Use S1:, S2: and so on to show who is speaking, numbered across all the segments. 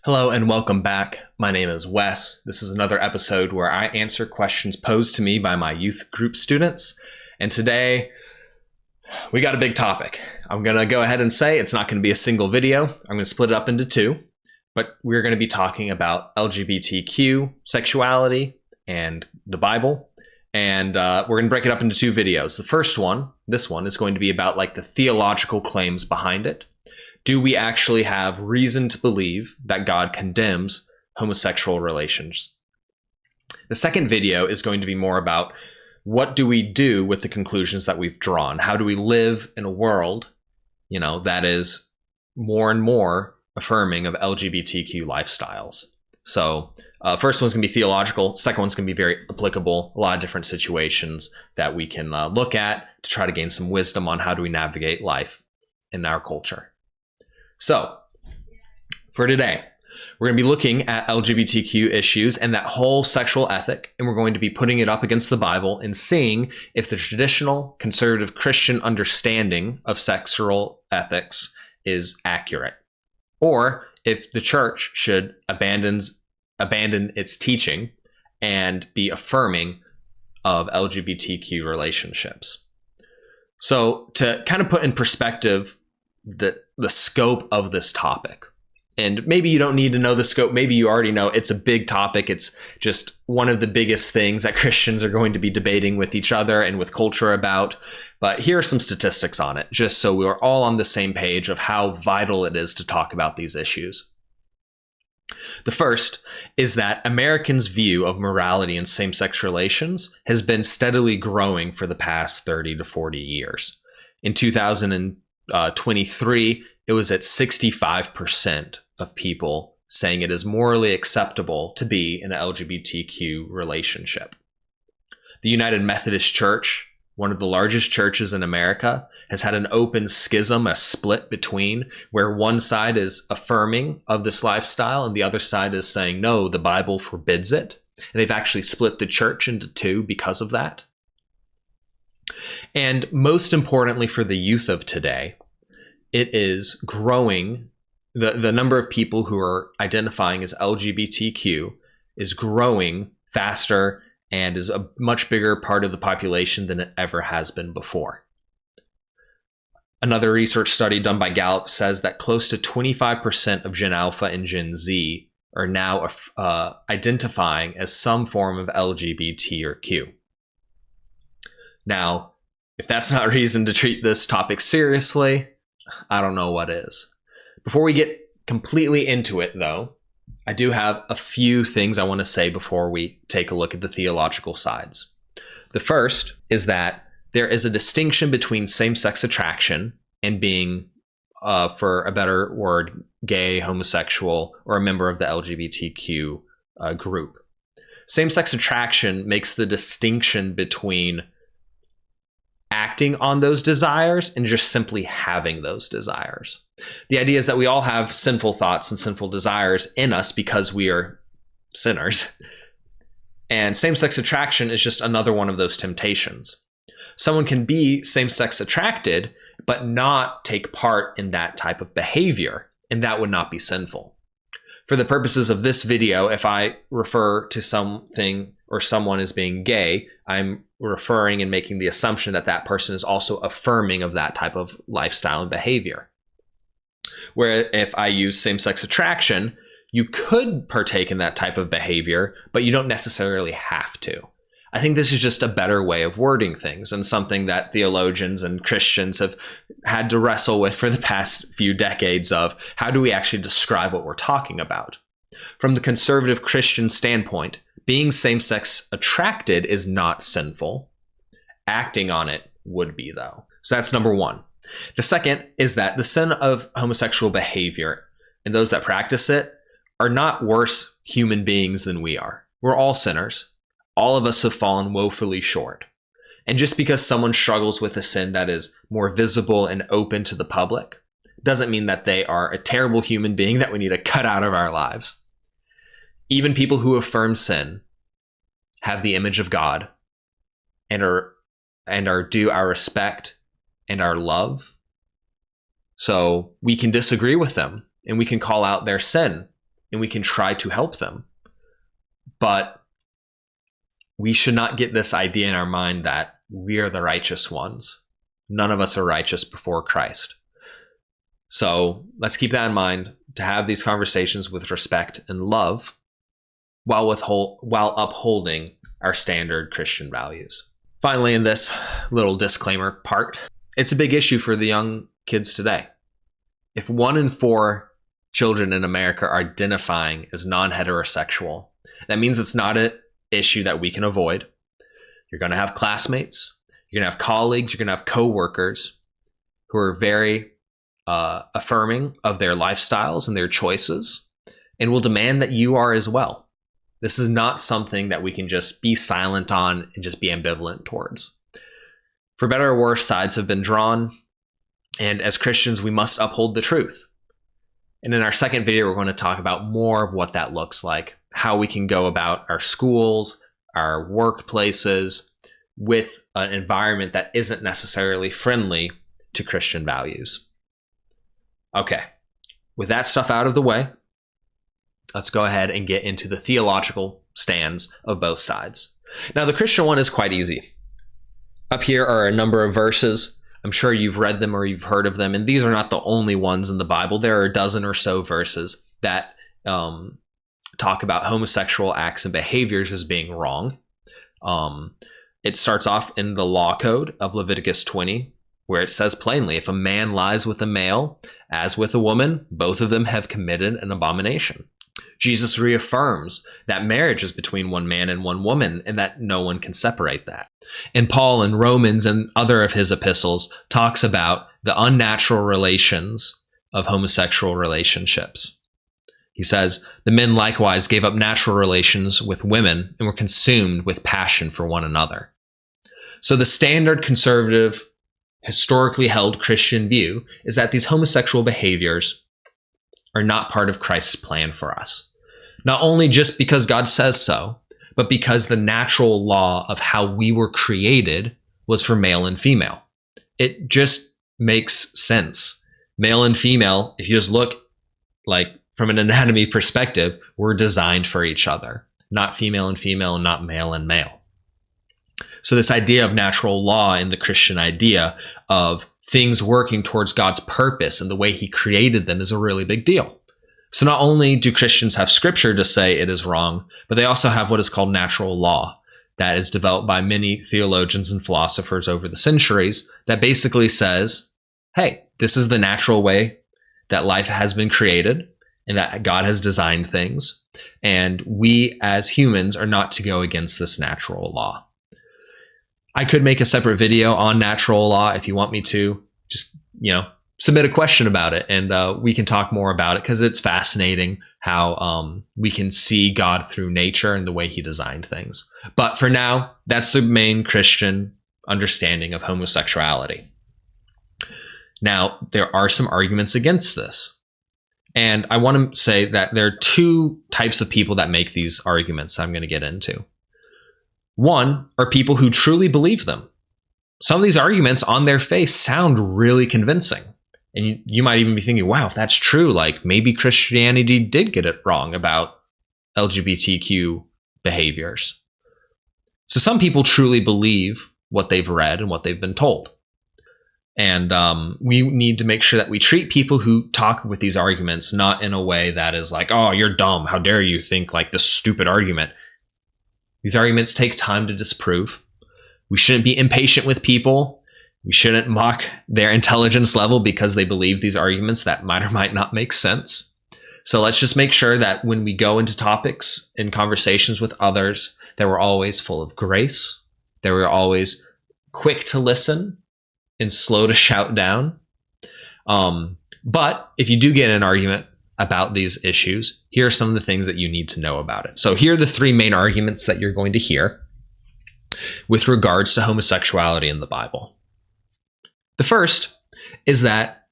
S1: Hello and welcome back. My name is Wes. This is another episode where I answer questions posed to me by my youth group students. And today we got a big topic. I'm going to go ahead and say it's not going to be a single video. I'm going to split it up into two, but we're going to be talking about LGBTQ, sexuality, and the Bible. And we're going to break it up into two videos. The first one, this one, is going to be about like the theological claims behind it. Do we actually have reason to believe that God condemns homosexual relations? The second video is going to be more about what do we do with the conclusions that we've drawn? How do we live in a world, that is more and more affirming of LGBTQ lifestyles? So first one's going to be theological. Second one's going to be very applicable. A lot of different situations that we can look at to try to gain some wisdom on how do we navigate life in our culture. So, for today, we're going to be looking at LGBTQ issues and that whole sexual ethic, and we're going to be putting it up against the Bible and seeing if the traditional conservative Christian understanding of sexual ethics is accurate, or if the church should abandon its teaching and be affirming of LGBTQ relationships. So, to kind of put in perspective the scope of this topic. And maybe you don't need to know the scope. Maybe you already know it's a big topic. It's just one of the biggest things that Christians are going to be debating with each other and with culture about. But here are some statistics on it, just so we are all on the same page of how vital it is to talk about these issues. The first is that Americans' view of morality in same-sex relations has been steadily growing for the past 30 to 40 years. In 2023, it was at 65% of people saying it is morally acceptable to be in an LGBTQ relationship. The United Methodist Church, one of the largest churches in America, has had an open schism, a split between where one side is affirming of this lifestyle and the other side is saying, no, the Bible forbids it. And they've actually split the church into two because of that. And most importantly for the youth of today, it is growing. The number of people who are identifying as LGBTQ is growing faster and is a much bigger part of the population than it ever has been before. Another research study done by Gallup says that close to 25% of Gen Alpha and Gen Z are now identifying as some form of LGBT or Q. Now, if that's not reason to treat this topic seriously, I don't know what is. Before we get completely into it, though, I do have a few things I want to say before we take a look at the theological sides. The first is that there is a distinction between same-sex attraction and being, for a better word, gay, homosexual, or a member of the LGBTQ group. Same-sex attraction makes the distinction between acting on those desires and just simply having those desires. The idea is that we all have sinful thoughts and sinful desires in us because we are sinners. And same-sex attraction is just another one of those temptations. Someone can be same-sex attracted, but not take part in that type of behavior, and that would not be sinful. For the purposes of this video, if I refer to something or someone as being gay, I'm referring and making the assumption that that person is also affirming of that type of lifestyle and behavior. Where if I use same-sex attraction, you could partake in that type of behavior, but you don't necessarily have to. I think this is just a better way of wording things and something that theologians and Christians have had to wrestle with for the past few decades of how do we actually describe what we're talking about. From the conservative Christian standpoint, being same-sex attracted is not sinful. Acting on it would be, though. So that's number one. The second is that the sin of homosexual behavior and those that practice it are not worse human beings than we are. We're all sinners. All of us have fallen woefully short. And just because someone struggles with a sin that is more visible and open to the public doesn't mean that they are a terrible human being that we need to cut out of our lives. Even people who affirm sin have the image of God and are due our respect and our love. So we can disagree with them and we can call out their sin and we can try to help them. But we should not get this idea in our mind that we are the righteous ones. None of us are righteous before Christ. So let's keep that in mind, to have these conversations with respect and love while upholding our standard Christian values. Finally, in this little disclaimer part, it's a big issue for the young kids today. If 1 in 4 children in America are identifying as non-heterosexual, that means it's not an issue that we can avoid. You're going to have classmates, you're going to have colleagues, you're going to have coworkers who are very affirming of their lifestyles and their choices, and will demand that you are as well. This is not something that we can just be silent on and just be ambivalent towards. For better or worse, sides have been drawn, and as Christians, we must uphold the truth. And in our second video, we're going to talk about more of what that looks like, how we can go about our schools, our workplaces, with an environment that isn't necessarily friendly to Christian values. Okay, with that stuff out of the way, let's go ahead and get into the theological stands of both sides. Now, the Christian one is quite easy. Up here are a number of verses. I'm sure you've read them or you've heard of them, and these are not the only ones in the Bible. There are a dozen or so verses that talk about homosexual acts and behaviors as being wrong. It starts off in the law code of Leviticus 20, where it says plainly, if a man lies with a male, as with a woman, both of them have committed an abomination. Jesus reaffirms that marriage is between one man and one woman, and that no one can separate that. And Paul in Romans and other of his epistles talks about the unnatural relations of homosexual relationships. He says, the men likewise gave up natural relations with women and were consumed with passion for one another. So the standard conservative, historically held Christian view is that these homosexual behaviors are not part of Christ's plan for us. Not only just because God says so, but because the natural law of how we were created was for male and female. It just makes sense. Male and female, if you just look like from an anatomy perspective, we're designed for each other, not female and female and not male and male. So this idea of natural law in the Christian idea of things working towards God's purpose and the way he created them is a really big deal. So not only do Christians have scripture to say it is wrong, but they also have what is called natural law that is developed by many theologians and philosophers over the centuries that basically says, hey, this is the natural way that life has been created and that God has designed things. And we as humans are not to go against this natural law. I could make a separate video on natural law if you want me to. Just, submit a question about it and we can talk more about it because it's fascinating how we can see God through nature and the way he designed things. But for now, that's the main Christian understanding of homosexuality. Now, there are some arguments against this. And I want to say that there are two types of people that make these arguments I'm going to get into. One are people who truly believe them. Some of these arguments on their face sound really convincing. And you might even be thinking, wow, if that's true, like maybe Christianity did get it wrong about LGBTQ behaviors. So some people truly believe what they've read and what they've been told. And we need to make sure that we treat people who talk with these arguments not in a way that is like, oh, you're dumb. How dare you think like this stupid argument? These arguments take time to disprove. We shouldn't be impatient with people. We shouldn't mock their intelligence level because they believe these arguments that might or might not make sense. So let's just make sure that when we go into topics and conversations with others, that we're always full of grace, that we're always quick to listen and slow to shout down. But if you do get in an argument about these issues, here are some of the things that you need to know about it. So here are the three main arguments that you're going to hear with regards to homosexuality in the Bible. The first is that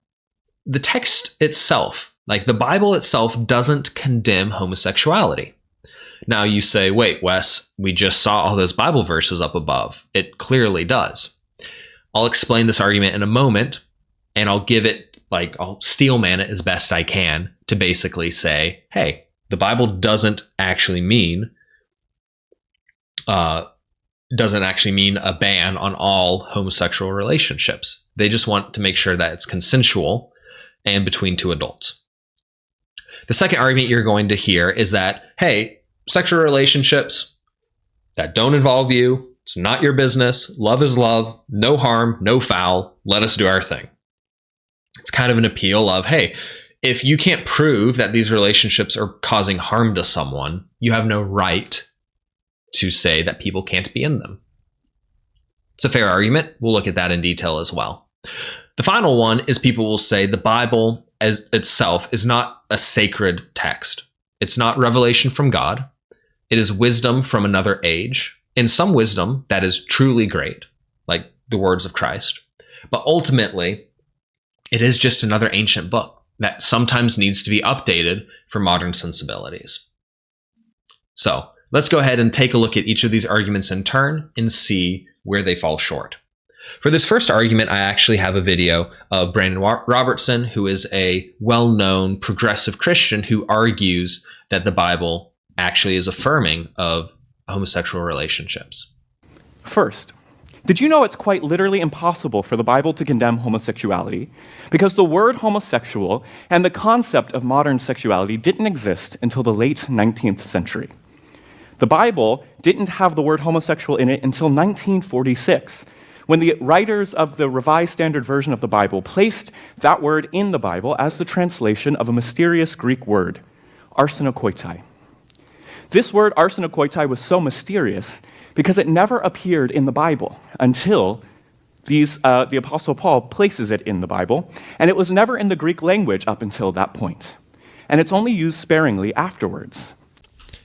S1: the text itself, like the Bible itself, doesn't condemn homosexuality. Now you say, wait, Wes, we just saw all those Bible verses up above. It clearly does. I'll explain this argument in a moment, and I'll give it, I'll steel man it as best I can to basically say, hey, The Bible doesn't actually mean a ban on all homosexual relationships. They just want to make sure that it's consensual and between two adults. The second argument you're going to hear is that, hey, sexual relationships that don't involve you, it's not your business, love is love, no harm, no foul, let us do our thing. It's kind of an appeal of, hey, if you can't prove that these relationships are causing harm to someone, you have no right to say that people can't be in them. It's a fair argument. We'll look at that in detail as well. The final one is people will say the Bible as itself is not a sacred text. It's not revelation from God. It is wisdom from another age, and some wisdom that is truly great, like the words of Christ. But ultimately, it is just another ancient book that sometimes needs to be updated for modern sensibilities. So let's go ahead and take a look at each of these arguments in turn and see where they fall short. For this first argument, I actually have a video of Brandon Robertson, who is a well-known progressive Christian who argues that the Bible actually is affirming of homosexual relationships.
S2: First, did you know it's quite literally impossible for the Bible to condemn homosexuality because the word homosexual and the concept of modern sexuality didn't exist until the late 19th century. The Bible didn't have the word homosexual in it until 1946, when the writers of the Revised Standard Version of the Bible placed that word in the Bible as the translation of a mysterious Greek word, arsenokoitai. This word arsenokoitai was so mysterious because it never appeared in the Bible until the Apostle Paul places it in the Bible, and it was never in the Greek language up until that point. And it's only used sparingly afterwards.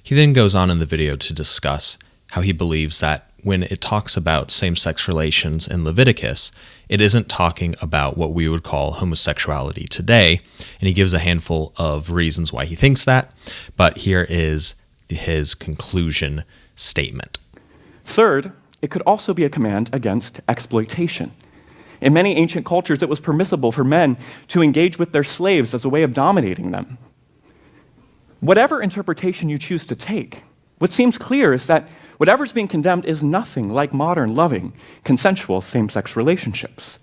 S3: He then goes on in the video to discuss how he believes that when it talks about same-sex relations in Leviticus, it isn't talking about what we would call homosexuality today, and he gives a handful of reasons why he thinks that, but here is his conclusion statement.
S2: Third, it could also be a command against exploitation. In many ancient cultures, it was permissible for men to engage with their slaves as a way of dominating them. Whatever interpretation you choose to take, what seems clear is that whatever's being condemned is nothing like modern, loving, consensual same-sex relationships.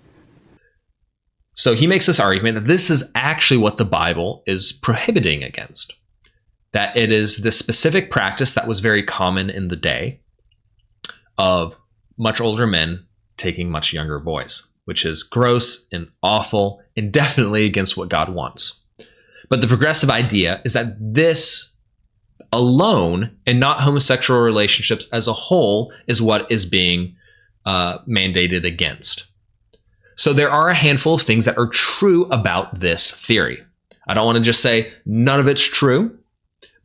S1: So he makes this argument that this is actually what the Bible is prohibiting against. That it is this specific practice that was very common in the day of much older men taking much younger boys, which is gross and awful and definitely against what God wants. But the progressive idea is that this alone, and not homosexual relationships as a whole, is what is being mandated against. So there are a handful of things that are true about this theory. I don't want to just say none of it's true,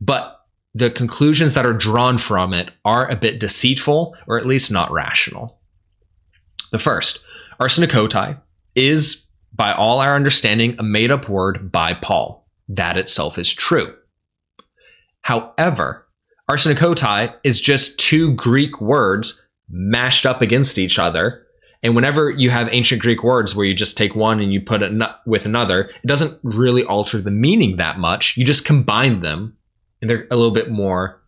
S1: but the conclusions that are drawn from it are a bit deceitful, or at least not rational. The first, arsenokoitai, is, by all our understanding, a made-up word by Paul. That itself is true. However, arsenokoitai is just two Greek words mashed up against each other. And whenever you have ancient Greek words where you just take one and you put it with another, it doesn't really alter the meaning that much. You just combine them, and they're a little bit more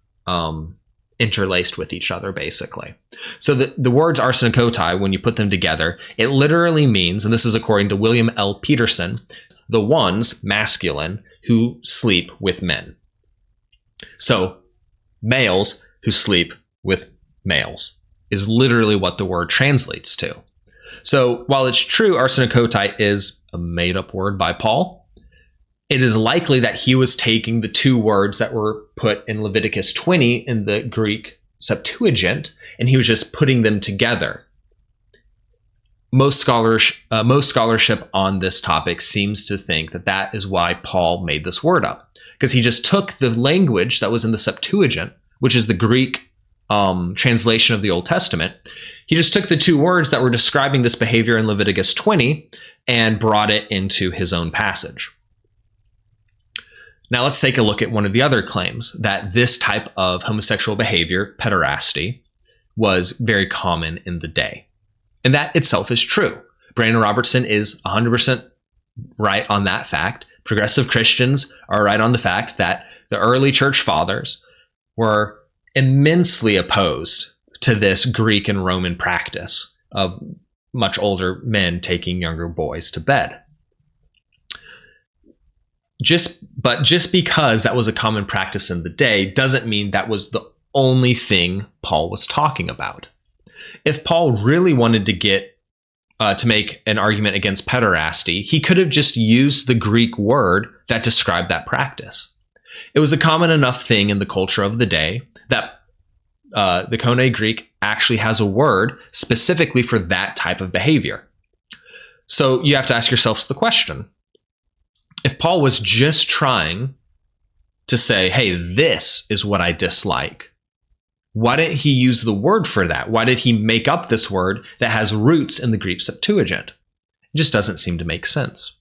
S1: interlaced with each other, basically. So the words arsenokoitai, when you put them together, it literally means, and this is according to William L. Peterson, the ones, masculine, who sleep with men. So males who sleep with males is literally what the word translates to. So while it's true arsenokoitai is a made-up word by Paul, it is likely that he was taking the two words that were put in Leviticus 20 in the Greek Septuagint, and he was just putting them together. Most scholarship on this topic seems to think that that is why Paul made this word up, because he just took the language that was in the Septuagint, which is the Greek translation of the Old Testament. He just took the two words that were describing this behavior in Leviticus 20 and brought it into his own passage. Now let's take a look at one of the other claims, that this type of homosexual behavior, pederasty, was very common in the day. And that itself is true. Brandon Robertson is 100% right on that fact. Progressive Christians are right on the fact that the early church fathers were immensely opposed to this Greek and Roman practice of much older men taking younger boys to bed. Just because that was a common practice in the day doesn't mean that was the only thing Paul was talking about. If Paul really wanted to make an argument against pederasty, he could have just used the Greek word that described that practice. It was a common enough thing in the culture of the day that the Koine Greek actually has a word specifically for that type of behavior. So you have to ask yourselves the question: if Paul was just trying to say, hey, this is what I dislike, why didn't he use the word for that? Why did he make up this word that has roots in the Greek Septuagint? It just doesn't seem to make sense.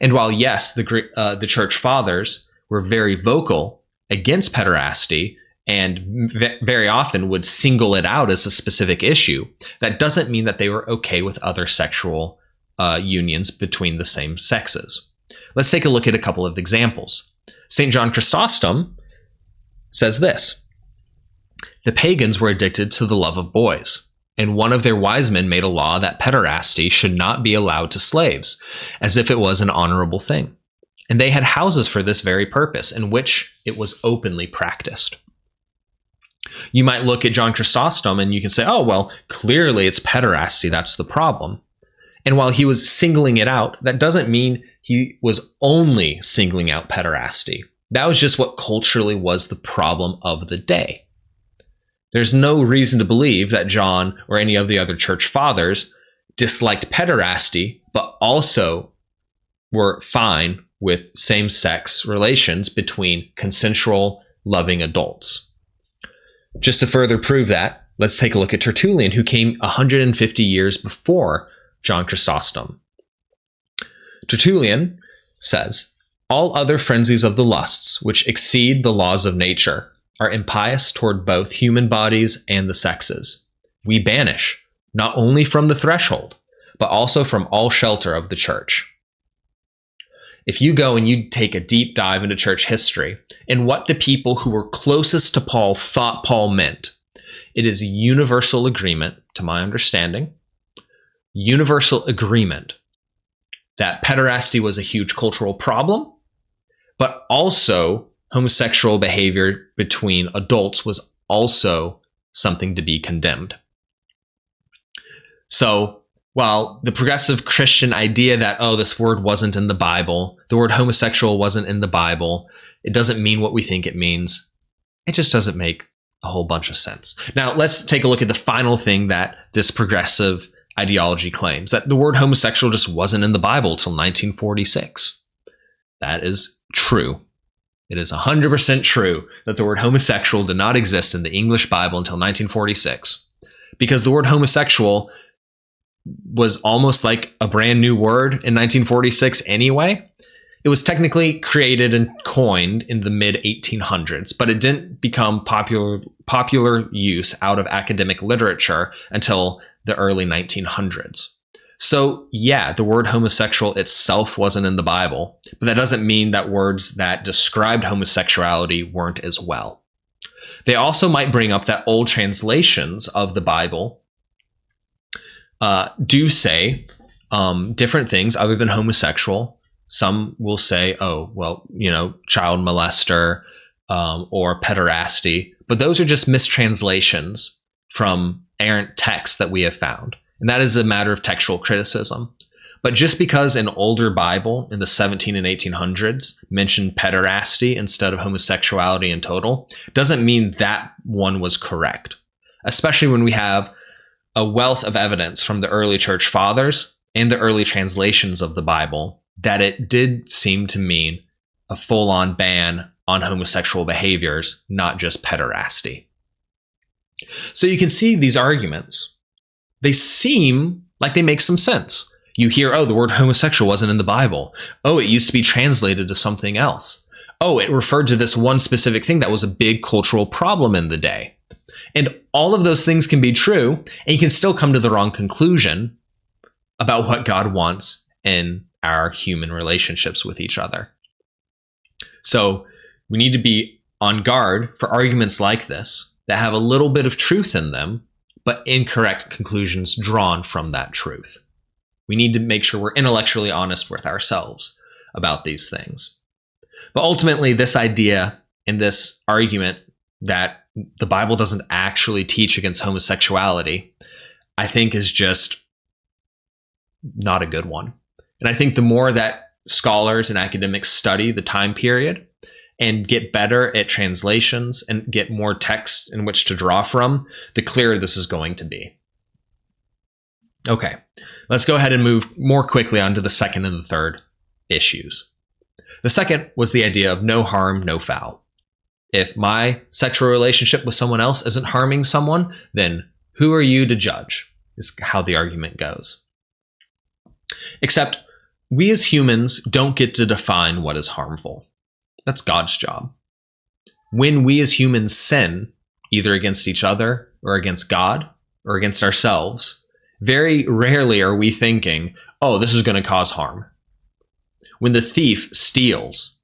S1: And while, yes, the church fathers were very vocal against pederasty and very often would single it out as a specific issue, that doesn't mean that they were okay with other sexual unions between the same sexes. Let's take a look at a couple of examples. St. John Chrysostom says this: the pagans were addicted to the love of boys, and one of their wise men made a law that pederasty should not be allowed to slaves, as if it was an honorable thing. And they had houses for this very purpose, in which it was openly practiced. You might look at John Chrysostom and you can say, oh, well, clearly it's pederasty, that's the problem. And while he was singling it out, that doesn't mean he was only singling out pederasty. That was just what culturally was the problem of the day. There's no reason to believe that John or any of the other church fathers disliked pederasty, but also were fine with same-sex relations between consensual, loving adults. Just to further prove that, let's take a look at Tertullian, who came 150 years before John Chrysostom. Tertullian says, all other frenzies of the lusts, which exceed the laws of nature, are impious toward both human bodies and the sexes. We banish, not only from the threshold, but also from all shelter of the church. If you go and you take a deep dive into church history and what the people who were closest to Paul thought Paul meant, it is universal agreement, to my understanding, universal agreement that pederasty was a huge cultural problem, but also homosexual behavior between adults was also something to be condemned. So while the progressive Christian idea that, oh, this word wasn't in the Bible, the word homosexual wasn't in the Bible, it doesn't mean what we think it means, it just doesn't make a whole bunch of sense. Now, let's take a look at the final thing that this progressive ideology claims, that the word homosexual just wasn't in the Bible till 1946. That is true. It is 100% true that the word homosexual did not exist in the English Bible until 1946, because the word homosexual was almost like a brand new word in 1946 anyway. It was technically created and coined in the mid 1800s, but it didn't become popular use out of academic literature until the early 1900s. So yeah, the word homosexual itself wasn't in the Bible, but that doesn't mean that words that described homosexuality weren't as well. They also might bring up that old translations of the Bible do say different things other than homosexual. Some will say, oh, well, child molester or pederasty, but those are just mistranslations from errant texts that we have found. And that is a matter of textual criticism. But just because an older Bible in the 17 and 1800s mentioned pederasty instead of homosexuality in total, doesn't mean that one was correct, especially when we have a wealth of evidence from the early church fathers and the early translations of the Bible that it did seem to mean a full-on ban on homosexual behaviors, not just pederasty. So you can see these arguments. They seem like they make some sense. You hear, oh, the word homosexual wasn't in the Bible. Oh, it used to be translated to something else. Oh, it referred to this one specific thing that was a big cultural problem in the day. And all of those things can be true, and you can still come to the wrong conclusion about what God wants in our human relationships with each other. So We need to be on guard for arguments like this that have a little bit of truth in them, but incorrect conclusions drawn from that truth. We need to make sure we're intellectually honest with ourselves about these things. But ultimately, this idea and this argument that the Bible doesn't actually teach against homosexuality, I think is just not a good one. And I think the more that scholars and academics study the time period and get better at translations and get more text in which to draw from, the clearer this is going to be. Okay, let's go ahead and move more quickly on to the second and the third issues. The second was the idea of no harm, no foul. If my sexual relationship with someone else isn't harming someone, then who are you to judge, is how the argument goes. Except we as humans don't get to define what is harmful. That's God's job. When we as humans sin, either against each other or against God or against ourselves, very rarely are we thinking, oh, this is going to cause harm. When the thief steals,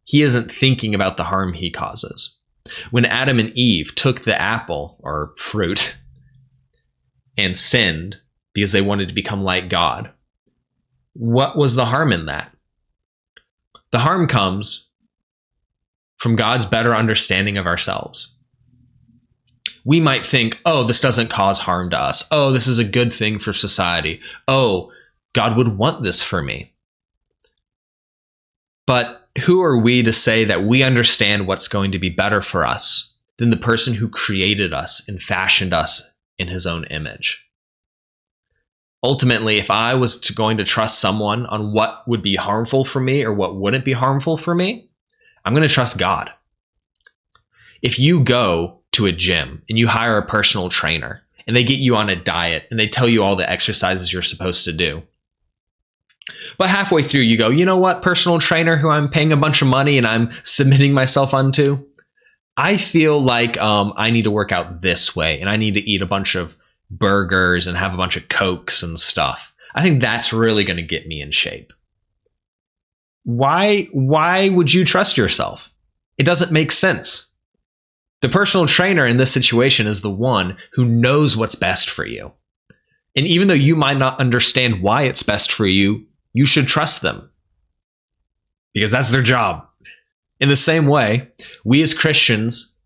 S1: he isn't thinking about the harm he causes. When Adam and Eve took the apple or fruit and sinned because they wanted to become like God, what was the harm in that? The harm comes from God's better understanding of ourselves. We might think, oh, this doesn't cause harm to us. Oh, this is a good thing for society. Oh, God would want this for me. But who are we to say that we understand what's going to be better for us than the person who created us and fashioned us in his own image? Ultimately, if I was going to trust someone on what would be harmful for me or what wouldn't be harmful for me, I'm going to trust God. If you go to a gym and you hire a personal trainer and they get you on a diet and they tell you all the exercises you're supposed to do, but halfway through you go, you know what, personal trainer who I'm paying a bunch of money and I'm submitting myself unto, I feel like I need to work out this way and I need to eat a bunch of burgers and have a bunch of Cokes and stuff. I think that's really going to get me in shape. Why would you trust yourself? It doesn't make sense. The personal trainer in this situation is the one who knows what's best for you. And even though you might not understand why it's best for you, you should trust them because that's their job. In the same way, we as Christians,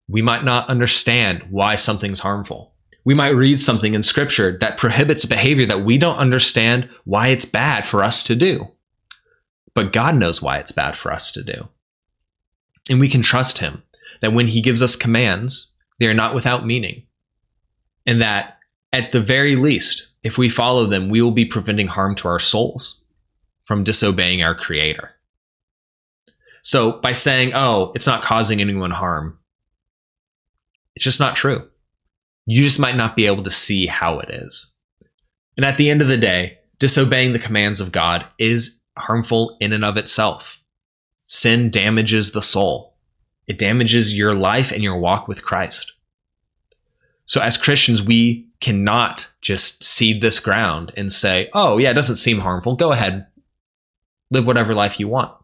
S1: we might not understand why something's harmful. We might read something in Scripture that prohibits behavior that we don't understand why it's bad for us to do. But God knows why it's bad for us to do. And we can trust Him that when He gives us commands, they are not without meaning. And that at the very least, if we follow them, we will be preventing harm to our souls from disobeying our Creator. So by saying, oh, it's not causing anyone harm, it's just not true. You just might not be able to see how it is. And at the end of the day, disobeying the commands of God is harmful in and of itself. Sin damages the soul. It damages your life and your walk with Christ. So as Christians, we cannot just seed this ground and say, oh, yeah, it doesn't seem harmful. Go ahead. Live whatever life you want.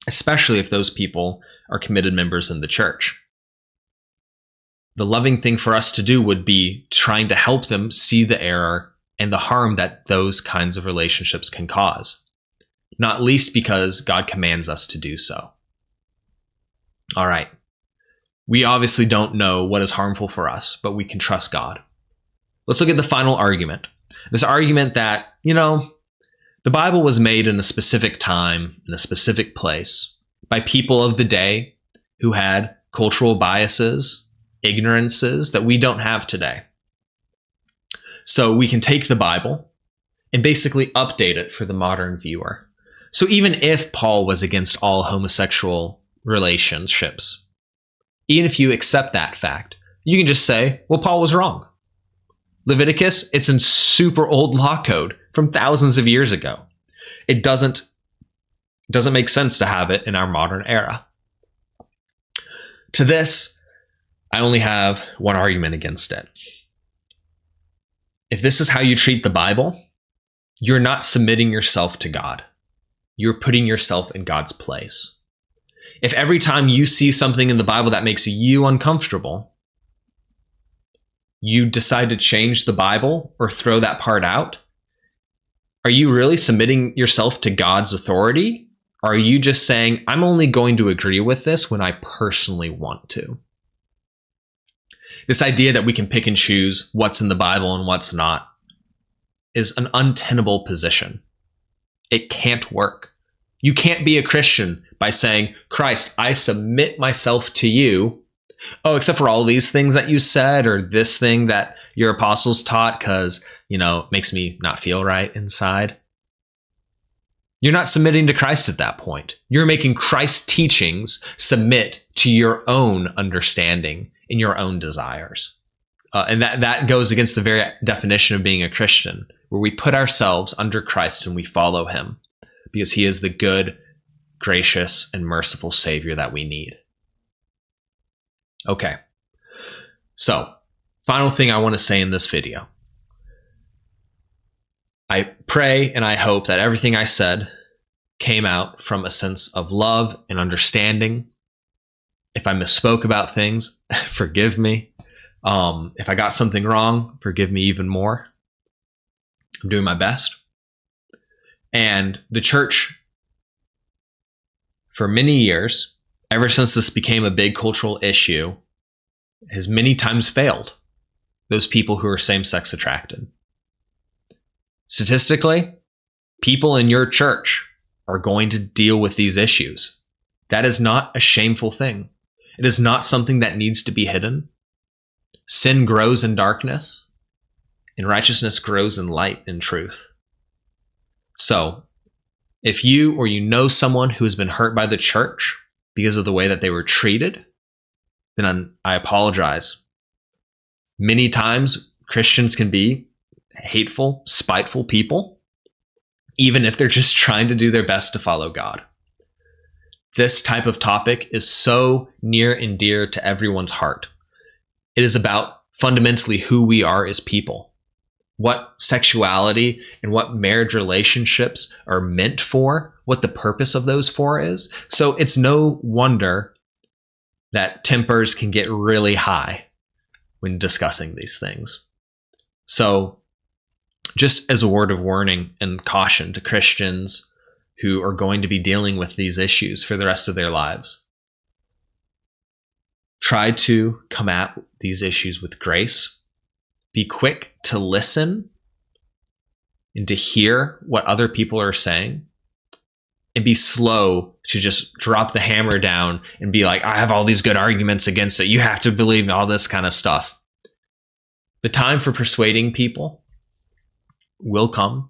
S1: Especially if those people are committed members in the church. The loving thing for us to do would be trying to help them see the error and the harm that those kinds of relationships can cause. Not least because God commands us to do so. All right. We obviously don't know what is harmful for us, but we can trust God. Let's look at the final argument. This argument that, the Bible was made in a specific time, in a specific place, by people of the day who had cultural biases, ignorances that we don't have today. So we can take the Bible and basically update it for the modern viewer. So even if Paul was against all homosexual relationships, even if you accept that fact, you can just say, well, Paul was wrong. Leviticus, it's in super old law code from thousands of years ago. It doesn't make sense to have it in our modern era. To this, I only have one argument against it. If this is how you treat the Bible, you're not submitting yourself to God. You're putting yourself in God's place. If every time you see something in the Bible that makes you uncomfortable, you decide to change the Bible or throw that part out, are you really submitting yourself to God's authority? Or are you just saying, I'm only going to agree with this when I personally want to? This idea that we can pick and choose what's in the Bible and what's not is an untenable position. It can't work. You can't be a Christian by saying, Christ, I submit myself to you. Oh, except for all these things that you said, or this thing that your apostles taught, because, it makes me not feel right inside. You're not submitting to Christ at that point. You're making Christ's teachings submit to your own understanding and your own desires. And that goes against the very definition of being a Christian, where we put ourselves under Christ and we follow him because he is the good, gracious, and merciful Savior that we need. Okay. So, final thing I want to say in this video. I pray and I hope that everything I said came out from a sense of love and understanding. If I misspoke about things, forgive me. If I got something wrong, forgive me even more. I'm doing my best. And the church, for many years, ever since this became a big cultural issue, has many times failed those people who are same-sex attracted. Statistically, people in your church are going to deal with these issues. That is not a shameful thing. It is not something that needs to be hidden. Sin grows in darkness, and righteousness grows in light and truth. So, if you or you know someone who has been hurt by the church because of the way that they were treated, then I apologize. Many times, Christians can be hateful, spiteful people, even if they're just trying to do their best to follow God. This type of topic is so near and dear to everyone's heart. It is about fundamentally who we are as people, what sexuality and what marriage relationships are meant for, what the purpose of those for is. So it's no wonder that tempers can get really high when discussing these things. So just as a word of warning and caution to Christians who are going to be dealing with these issues for the rest of their lives, try to come at these issues with grace. Be quick to listen and to hear what other people are saying, and be slow to just drop the hammer down and be like, I have all these good arguments against it. You have to believe in all this kind of stuff. The time for persuading people will come,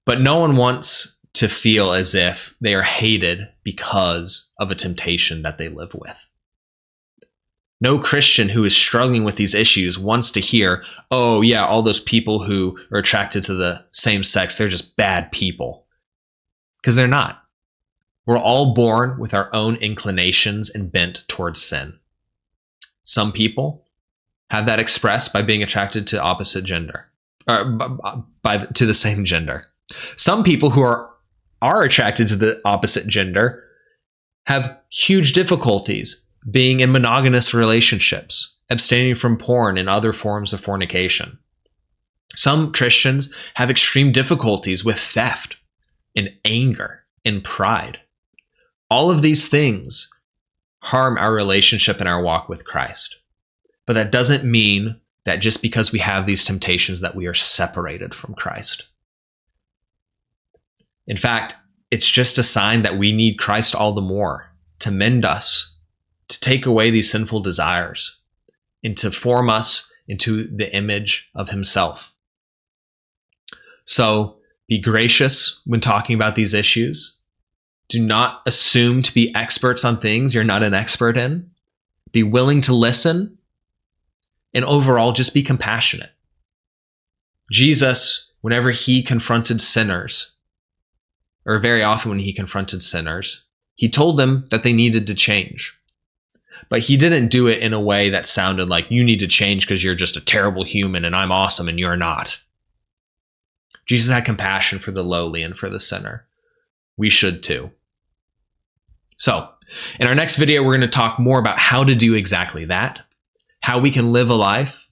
S1: but no one wants to feel as if they are hated because of a temptation that they live with. No Christian who is struggling with these issues wants to hear, oh yeah, all those people who are attracted to the same sex, they're just bad people. Because they're not. We're all born with our own inclinations and bent towards sin. Some people have that expressed by being attracted to opposite gender, or to the same gender. Some people who are attracted to the opposite gender have huge difficulties being in monogamous relationships, abstaining from porn and other forms of fornication. Some Christians have extreme difficulties with theft and anger and pride. All of these things harm our relationship and our walk with Christ. But that doesn't mean that just because we have these temptations that we are separated from Christ. In fact, it's just a sign that we need Christ all the more to mend us, to take away these sinful desires, and to form us into the image of himself. So be gracious when talking about these issues. Do not assume to be experts on things you're not an expert in. Be willing to listen, and overall, just be compassionate. Jesus, whenever he confronted sinners, or very often when he confronted sinners, he told them that they needed to change. But he didn't do it in a way that sounded like, you need to change because you're just a terrible human and I'm awesome and you're not. Jesus had compassion for the lowly and for the sinner. We should too. So in our next video, we're going to talk more about how to do exactly that, how we can live a life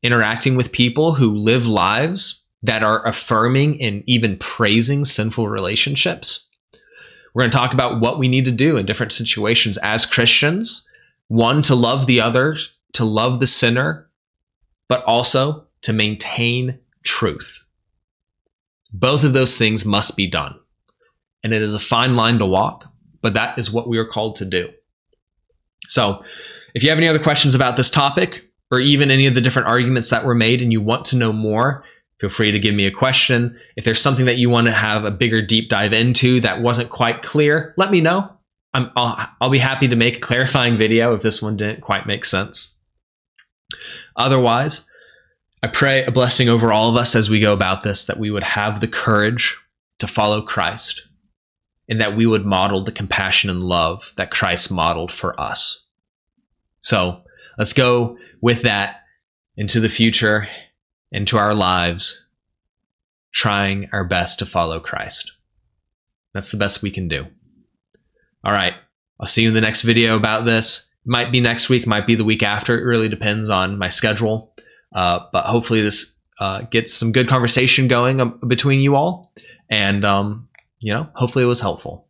S1: interacting with people who live lives that are affirming and even praising sinful relationships. We're going to talk about what we need to do in different situations as Christians. One, to love the other, to love the sinner, but also to maintain truth. Both of those things must be done. And it is a fine line to walk, but that is what we are called to do. So if you have any other questions about this topic, or even any of the different arguments that were made and you want to know more, feel free to give me a question. If there's something that you want to have a bigger deep dive into that wasn't quite clear, let me know. I'll be happy to make a clarifying video if this one didn't quite make sense. Otherwise, I pray a blessing over all of us as we go about this, that we would have the courage to follow Christ, and that we would model the compassion and love that Christ modeled for us. So let's go with that into the future, into our lives, trying our best to follow Christ. That's the best we can do. All right, I'll see you in the next video about this. Might be next week, might be the week after. It really depends on my schedule. But hopefully this gets some good conversation going between you all. And, hopefully it was helpful.